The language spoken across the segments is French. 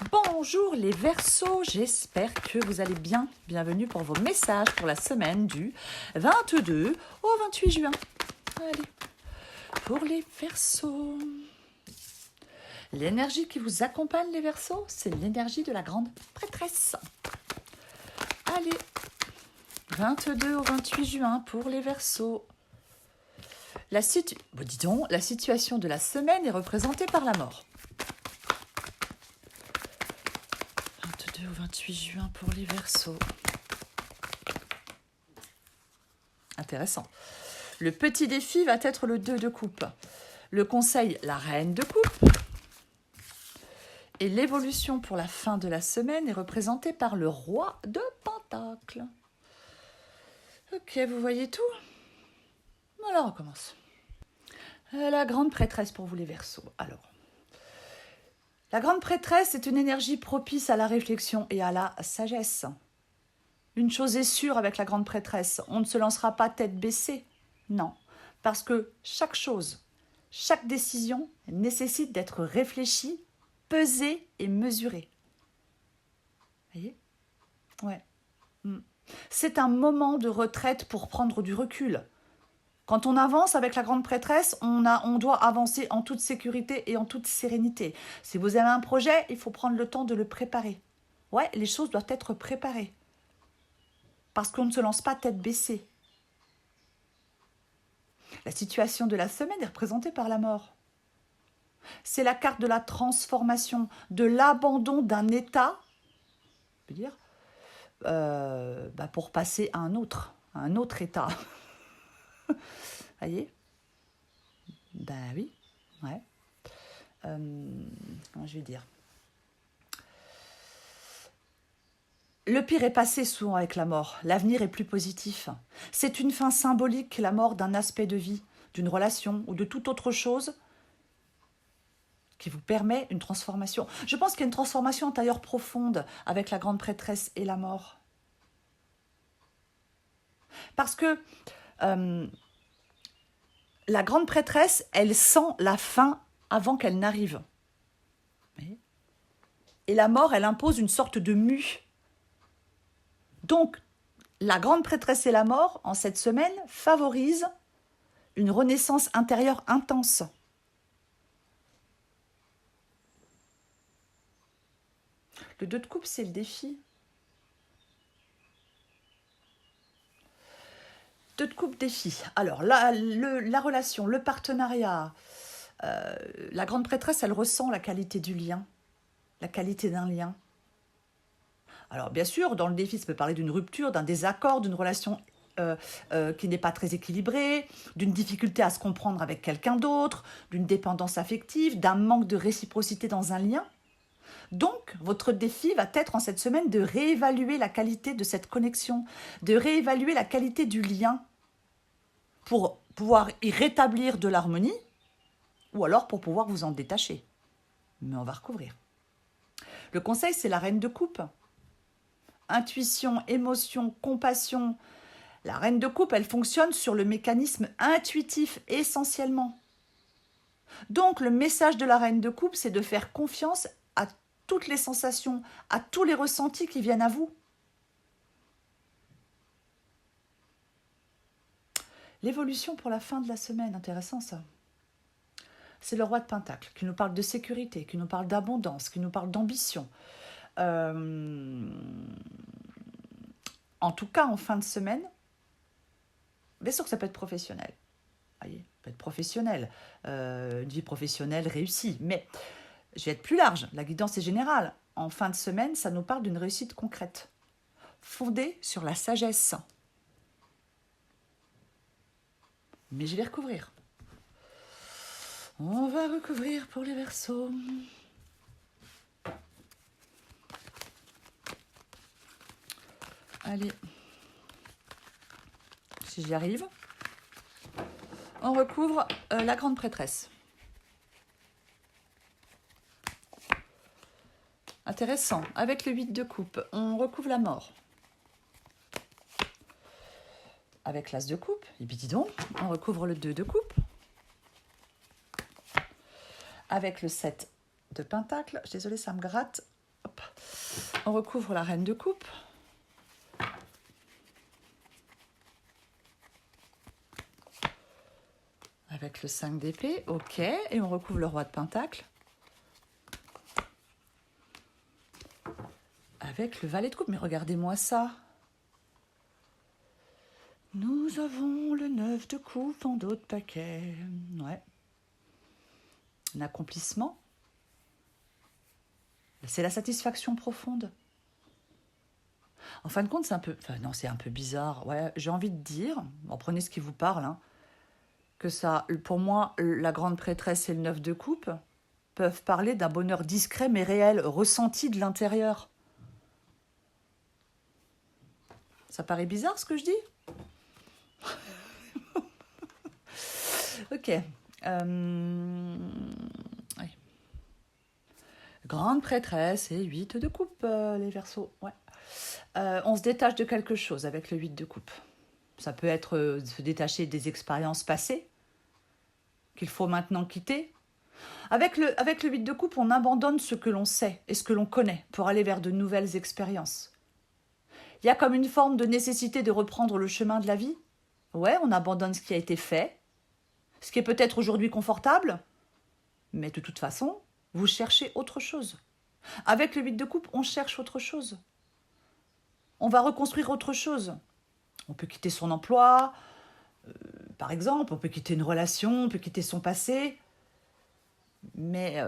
Bonjour les Verseaux, j'espère que vous allez bien. Bienvenue pour vos messages pour la semaine du 22 au 28 juin. Allez, pour les Verseaux. L'énergie qui vous accompagne les Verseaux, c'est l'énergie de la grande prêtresse. Allez, 22 au 28 juin pour les Verseaux. La situation de la semaine est représentée par la mort. 22 au 28 juin pour les Verseaux. Intéressant. Le petit défi va être le 2 de coupe. Le conseil, la reine de coupe. Et l'évolution pour la fin de la semaine est représentée par le roi de Pentacles. Ok, vous voyez tout? Alors on commence. La grande prêtresse pour vous les Verseaux. Alors, la grande prêtresse est une énergie propice à la réflexion et à la sagesse. Une chose est sûre avec la grande prêtresse, on ne se lancera pas tête baissée. Non, parce que chaque chose, chaque décision nécessite d'être réfléchie, pesée et mesurée. Vous voyez? Ouais. C'est un moment de retraite pour prendre du recul. Quand on avance avec la grande prêtresse, on doit avancer en toute sécurité et en toute sérénité. Si vous avez un projet, il faut prendre le temps de le préparer. Ouais, les choses doivent être préparées. Parce qu'on ne se lance pas tête baissée. La situation de la semaine est représentée par la mort. C'est la carte de la transformation, de l'abandon d'un état, je veux dire, pour passer à un autre état. Voyez? Ben oui, ouais. Comment je vais dire? Le pire est passé souvent avec la mort. L'avenir est plus positif. C'est une fin symbolique, la mort d'un aspect de vie, d'une relation ou de toute autre chose qui vous permet une transformation. Je pense qu'il y a une transformation intérieure profonde avec la grande prêtresse et la mort. Parce que la grande prêtresse, elle sent la fin avant qu'elle n'arrive. Et la mort, elle impose une sorte de mue. Donc, la grande prêtresse et la mort, en cette semaine, favorisent une renaissance intérieure intense. Le 2 de coupe, c'est le défi. 2 de coupe, défi. Alors, la relation, le partenariat, la grande prêtresse, elle ressent la qualité du lien, la qualité d'un lien. Alors, bien sûr, dans le défi, ça peut parler d'une rupture, d'un désaccord, d'une relation qui n'est pas très équilibrée, d'une difficulté à se comprendre avec quelqu'un d'autre, d'une dépendance affective, d'un manque de réciprocité dans un lien. Donc, votre défi va être en cette semaine de réévaluer la qualité de cette connexion, de réévaluer la qualité du lien pour pouvoir y rétablir de l'harmonie ou alors pour pouvoir vous en détacher. Mais on va recouvrir. Le conseil, c'est la reine de coupe. Intuition, émotion, compassion. La reine de coupe, elle fonctionne sur le mécanisme intuitif essentiellement. Donc, le message de la reine de coupe, c'est de faire confiance à toutes les sensations, à tous les ressentis qui viennent à vous. L'évolution pour la fin de la semaine, intéressant ça. C'est le roi de Pentacles qui nous parle de sécurité, qui nous parle d'abondance, qui nous parle d'ambition. En tout cas, en fin de semaine, bien sûr que ça peut être professionnel. Voyez, ça peut être professionnel, une vie professionnelle réussie. Mais je vais être plus large, la guidance est générale. En fin de semaine, ça nous parle d'une réussite concrète, fondée sur la sagesse. Mais je vais recouvrir. On va recouvrir pour les Verseaux. Allez, si j'y arrive, on recouvre la grande prêtresse. Intéressant. Avec le 8 de coupe, on recouvre la mort. Avec l'as de coupe, et puis dis donc, on recouvre le 2 de coupe. Avec le 7 de pentacle, désolé, ça me gratte. Hop. On recouvre la reine de coupe. Avec le 5 d'épée, ok. Et on recouvre le roi de pentacle. Avec le valet de coupe. Mais regardez-moi ça. Nous avons le 9 de coupe en dos de paquet. Ouais. Un accomplissement. C'est la satisfaction profonde. En fin de compte, c'est un peu... Enfin, non, c'est un peu bizarre. Ouais, j'ai envie de dire, bon, prenez ce qui vous parle, hein, que ça, pour moi, la grande prêtresse et le 9 de coupe peuvent parler d'un bonheur discret mais réel, ressenti de l'intérieur. Ça paraît bizarre ce que je dis? Ok. Oui. Grande prêtresse et 8 de coupe, les Verseaux. Ouais. On se détache de quelque chose avec le 8 de coupe. Ça peut être se détacher des expériences passées qu'il faut maintenant quitter. Avec le 8 de coupe, on abandonne ce que l'on sait et ce que l'on connaît pour aller vers de nouvelles expériences. Il y a comme une forme de nécessité de reprendre le chemin de la vie. Ouais, on abandonne ce qui a été fait, ce qui est peut-être aujourd'hui confortable, mais de toute façon, vous cherchez autre chose. Avec le 8 de coupe, on cherche autre chose. On va reconstruire autre chose. On peut quitter son emploi, par exemple, on peut quitter une relation, on peut quitter son passé. Mais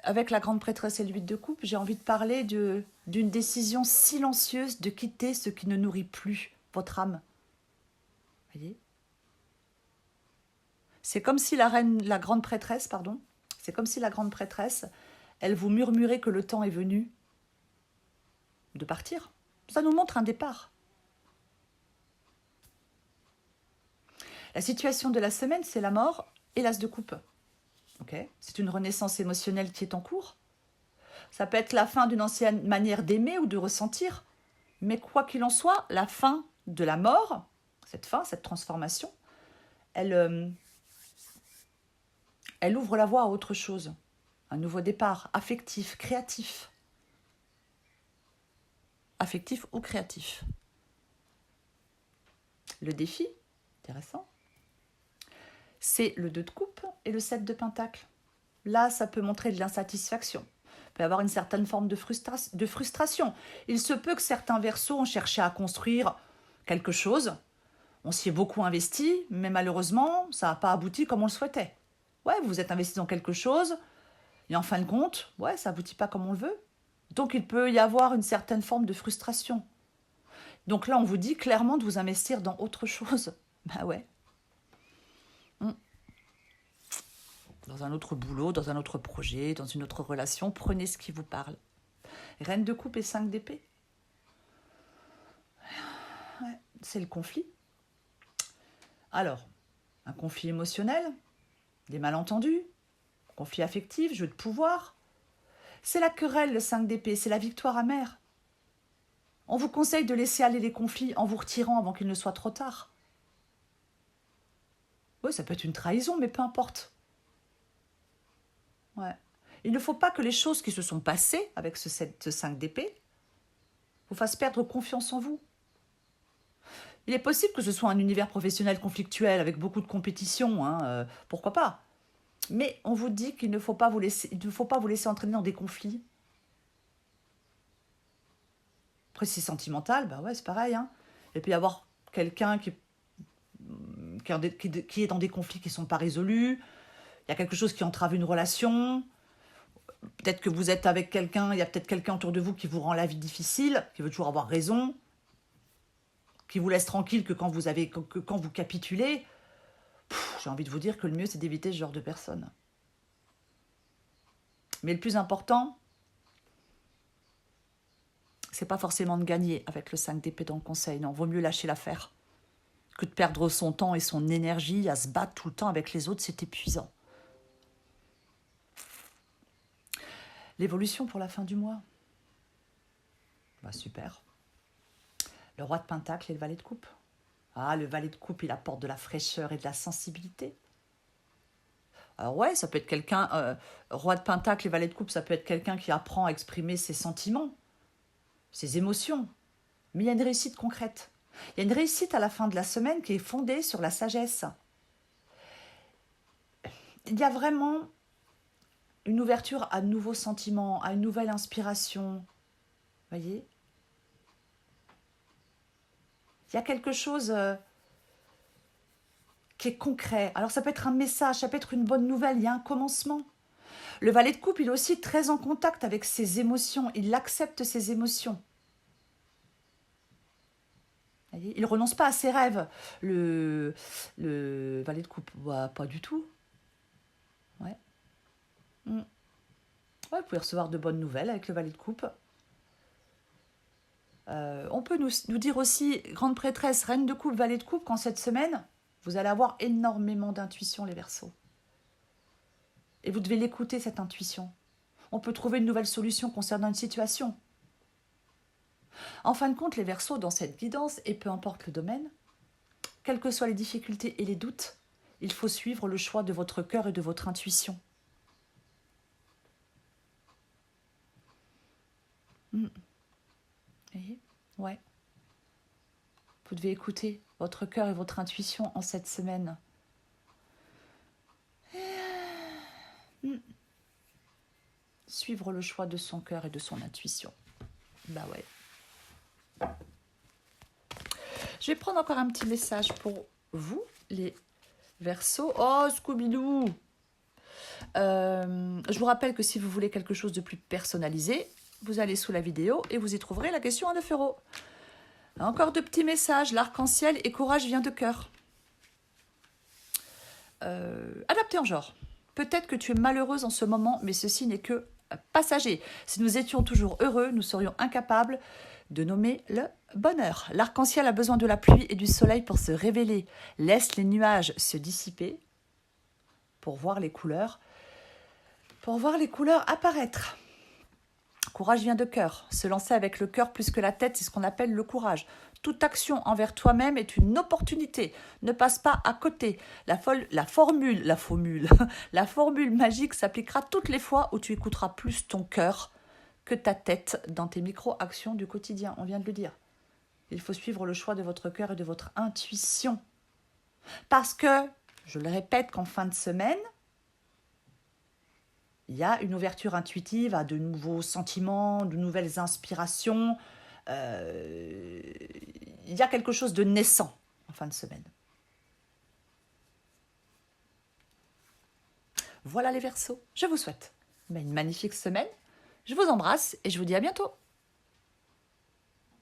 avec la grande prêtresse et le 8 de coupe, j'ai envie de parler d'une décision silencieuse de quitter ce qui ne nourrit plus votre âme. Voyez ? C'est comme si la grande prêtresse, elle vous murmurait que le temps est venu de partir. Ça nous montre un départ. La situation de la semaine, c'est la mort et l'as de coupe. Okay. C'est une renaissance émotionnelle qui est en cours. Ça peut être la fin d'une ancienne manière d'aimer ou de ressentir. Mais quoi qu'il en soit, la fin de la mort, cette transformation, elle ouvre la voie à autre chose. Un nouveau départ affectif, créatif. Affectif ou créatif. Le défi, intéressant, c'est le 2 de coupe et le 7 de pentacle. Là, ça peut montrer de l'insatisfaction. Il peut y avoir une certaine forme de frustration. Il se peut que certains Verseaux ont cherché à construire quelque chose. On s'y est beaucoup investi, mais malheureusement, ça n'a pas abouti comme on le souhaitait. Ouais, vous vous êtes investi dans quelque chose, et en fin de compte, ouais, ça n'aboutit pas comme on le veut. Donc, il peut y avoir une certaine forme de frustration. Donc là, on vous dit clairement de vous investir dans autre chose. Bah ouais. Dans un autre boulot, dans un autre projet, dans une autre relation, prenez ce qui vous parle. Reine de coupe et 5 d'épée. Ouais, c'est le conflit. Alors, un conflit émotionnel, des malentendus, conflit affectif, jeu de pouvoir. C'est la querelle, le 5 d'épée, c'est la victoire amère. On vous conseille de laisser aller les conflits en vous retirant avant qu'il ne soit trop tard. Oui, ça peut être une trahison, mais peu importe. Ouais. Il ne faut pas que les choses qui se sont passées avec ce 5 d'épée vous fassent perdre confiance en vous. Il est possible que ce soit un univers professionnel conflictuel avec beaucoup de compétition, hein, pourquoi pas. Mais on vous dit qu'il ne faut pas vous laisser entraîner dans des conflits. Après, si c'est sentimental, bah ouais, c'est pareil. Hein. Il peut y avoir quelqu'un qui est dans des conflits qui ne sont pas résolus. Il y a quelque chose qui entrave une relation. Peut-être que vous êtes avec quelqu'un, il y a peut-être quelqu'un autour de vous qui vous rend la vie difficile, qui veut toujours avoir raison, qui vous laisse tranquille que quand vous capitulez. J'ai envie de vous dire que le mieux, c'est d'éviter ce genre de personnes. Mais le plus important, c'est pas forcément de gagner avec le 5 d'épée dans le conseil. Non, vaut mieux lâcher l'affaire que de perdre son temps et son énergie à se battre tout le temps avec les autres, c'est épuisant. L'évolution pour la fin du mois. Bah, super. Le roi de pentacle et le valet de coupe. Ah, le valet de coupe, il apporte de la fraîcheur et de la sensibilité. Alors ouais, ça peut être quelqu'un, roi de pentacle et valet de coupe, ça peut être quelqu'un qui apprend à exprimer ses sentiments, ses émotions. Mais il y a une réussite concrète. Il y a une réussite à la fin de la semaine qui est fondée sur la sagesse. Il y a vraiment une ouverture à de nouveaux sentiments, à une nouvelle inspiration. Voyez? Il y a quelque chose qui est concret. Alors ça peut être un message, ça peut être une bonne nouvelle, il y a un commencement. Le valet de coupe, il est aussi très en contact avec ses émotions, il accepte ses émotions. Voyez, il ne renonce pas à ses rêves. Le valet de coupe, bah, pas du tout. Ouais. Mm. Ouais, vous pouvez recevoir de bonnes nouvelles avec le valet de coupe. On peut nous dire aussi, grande prêtresse, reine de coupe, valet de coupe, qu'en cette semaine, vous allez avoir énormément d'intuition, les Verseaux. Et vous devez l'écouter, cette intuition. On peut trouver une nouvelle solution concernant une situation. En fin de compte, les Verseaux, dans cette guidance, et peu importe le domaine, quelles que soient les difficultés et les doutes, il faut suivre le choix de votre cœur et de votre intuition. Vous voyez ? Ouais. Vous devez écouter votre cœur et votre intuition en cette semaine. Suivre le choix de son cœur et de son intuition. Bah ouais. Je vais prendre encore un petit message pour vous, les Verseaux. Oh, Scooby-Doo! Je vous rappelle que si vous voulez quelque chose de plus personnalisé, vous allez sous la vidéo et vous y trouverez la question à 9 €. Encore de petits messages. L'arc-en-ciel et courage vient de cœur. Adapté en genre. Peut-être que tu es malheureuse en ce moment, mais ceci n'est que passager. Si nous étions toujours heureux, nous serions incapables de nommer le bonheur. L'arc-en-ciel a besoin de la pluie et du soleil pour se révéler. Laisse les nuages se dissiper pour voir les couleurs apparaître. Courage vient de cœur. Se lancer avec le cœur plus que la tête, c'est ce qu'on appelle le courage. Toute action envers toi-même est une opportunité. Ne passe pas à côté. La formule magique s'appliquera toutes les fois où tu écouteras plus ton cœur que ta tête dans tes micro-actions du quotidien. On vient de le dire. Il faut suivre le choix de votre cœur et de votre intuition. Parce que, je le répète, qu'en fin de semaine, il y a une ouverture intuitive à de nouveaux sentiments, de nouvelles inspirations. Il y a quelque chose de naissant en fin de semaine. Voilà les Verseaux. Je vous souhaite une magnifique semaine. Je vous embrasse et je vous dis à bientôt.